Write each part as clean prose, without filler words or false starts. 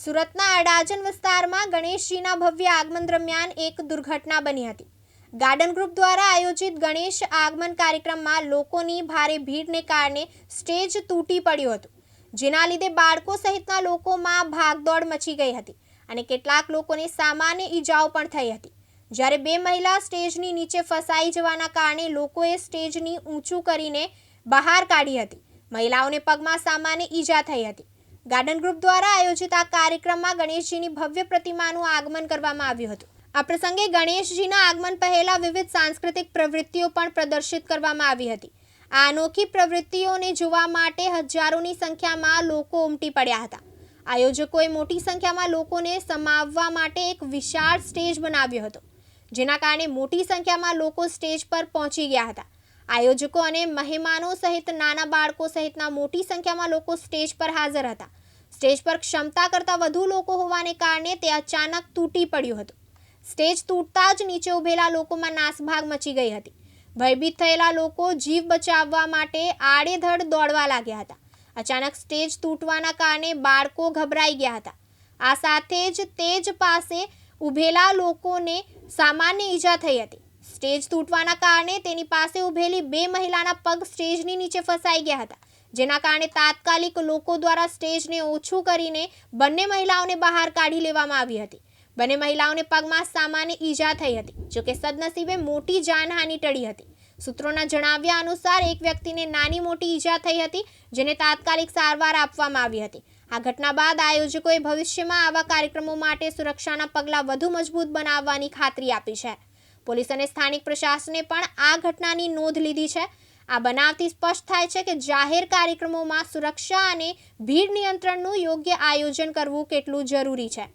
સુરતના અડાજણ વિસ્તારમાં ગણેશજીના ભવ્ય આગમન દરમિયાન એક દુર્ઘટના બની હતી। ગાર્ડન ગ્રુપ દ્વારા આયોજિત ગણેશ આગમન કાર્યક્રમમાં લોકોની ભારે ભીડને કારણે સ્ટેજ તૂટી પડ્યું હતું, જેના લીધે બાળકો સહિતના લોકોમાં ભાગદોડ મચી ગઈ હતી અને કેટલાક લોકોને સામાન્ય ઈજાઓ પણ થઈ હતી। જ્યારે બે મહિલા સ્ટેજની નીચે ફસાઈ જવાના કારણે લોકોએ સ્ટેજની ઊંચું કરીને બહાર કાઢી હતી। મહિલાઓને પગમાં સામાન્ય ઈજા થઈ હતી। ગાર્ડન ગ્રુપ દ્વારા આયોજિત આ કાર્યક્રમમાં ગણેશજીની ભવ્ય પ્રતિમાનું આગમન કરવામાં આવ્યું હતું। આ પ્રસંગે ગણેશજીના આગમન પહેલા વિવિધ સાંસ્કૃતિક પ્રવૃત્તિઓ પણ પ્રદર્શિત કરવામાં આવી હતી। આ અનોખી પ્રવૃત્તિઓને જોવા માટે હજારોની સંખ્યામાં લોકો ઉમટી પડ્યા હતા। આયોજકોએ મોટી સંખ્યામાં લોકોને સમાવવા માટે એક વિશાળ સ્ટેજ બનાવ્યો હતો, જેના કારણે મોટી સંખ્યામાં લોકો સ્ટેજ પર પહોંચી ગયા હતા। આયોજકો અને મહેમાનો સહિત નાના બાળકો સહિતના મોટી સંખ્યામાં લોકો સ્ટેજ પર હાજર હતા। સ્ટેજ પર ક્ષમતા કરતાં વધુ લોકો હોવાને કારણે તે અચાનક તૂટી પડ્યું હતું। સ્ટેજ તૂટતા જ નીચે ઉભેલા લોકોમાં નાસભાગ મચી ગઈ હતી। ભયભીત થયેલા લોકો જીવ બચાવવા માટે આડેધડ દોડવા લાગ્યા હતા। અચાનક સ્ટેજ તૂટવાના કારણે બાળકો ગભરાઈ ગયા હતા। આ સાથે જ સ્ટેજ પાસે ઉભેલા લોકોને સામાન્ય ઈજા થઈ હતી। સ્ટેજ તૂટવાના કારણે તેની પાસે ઉભેલી બે મહિલાના પગ સ્ટેજની નીચે ફસાઈ ગયા હતા, જેના કારણે તાત્કાલિક લોકો દ્વારા સ્ટેજને ઓછું કરીને બંને મહિલાઓને બહાર કાઢી લેવામાં આવી હતી। બંને મહિલાઓને પગમાં સામાન્ય ઈજા થઈ હતી, જોકે સદનસીબે મોટી જાનહાનિ ટળી હતી। સૂત્રોના જણાવ્યા અનુસાર એક વ્યક્તિને નાની મોટી ઈજા થઈ હતી, જેને તાત્કાલિક સારવાર આપવામાં આવી હતી। આ ઘટના બાદ આયોજકોએ ભવિષ્યમાં આવા કાર્યક્રમો માટે સુરક્ષાના પગલાં વધુ મજબૂત બનાવવાની ખાતરી આપી છે। પોલીસ અને સ્થાનિક પ્રશાસને પણ આ ઘટનાની નોંધ લીધી છે। આ બનાવથી સ્પષ્ટ થાય છે કે જાહેર કાર્યક્રમોમાં સુરક્ષા અને ભીડ નિયંત્રણનું યોગ્ય આયોજન કરવું કેટલું જરૂરી છે।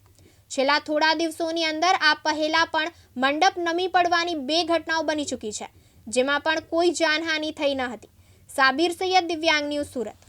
છેલ્લા થોડા દિવસોની અંદર આ પહેલા પણ મંડપ નમી પડવાની બે ઘટનાઓ બની ચૂકી છે, જેમાં પણ કોઈ જાનહાનિ થઈ ન હતી। સાબિર સૈયદ, દિવ્યાંગ ન્યૂઝ, સુરત।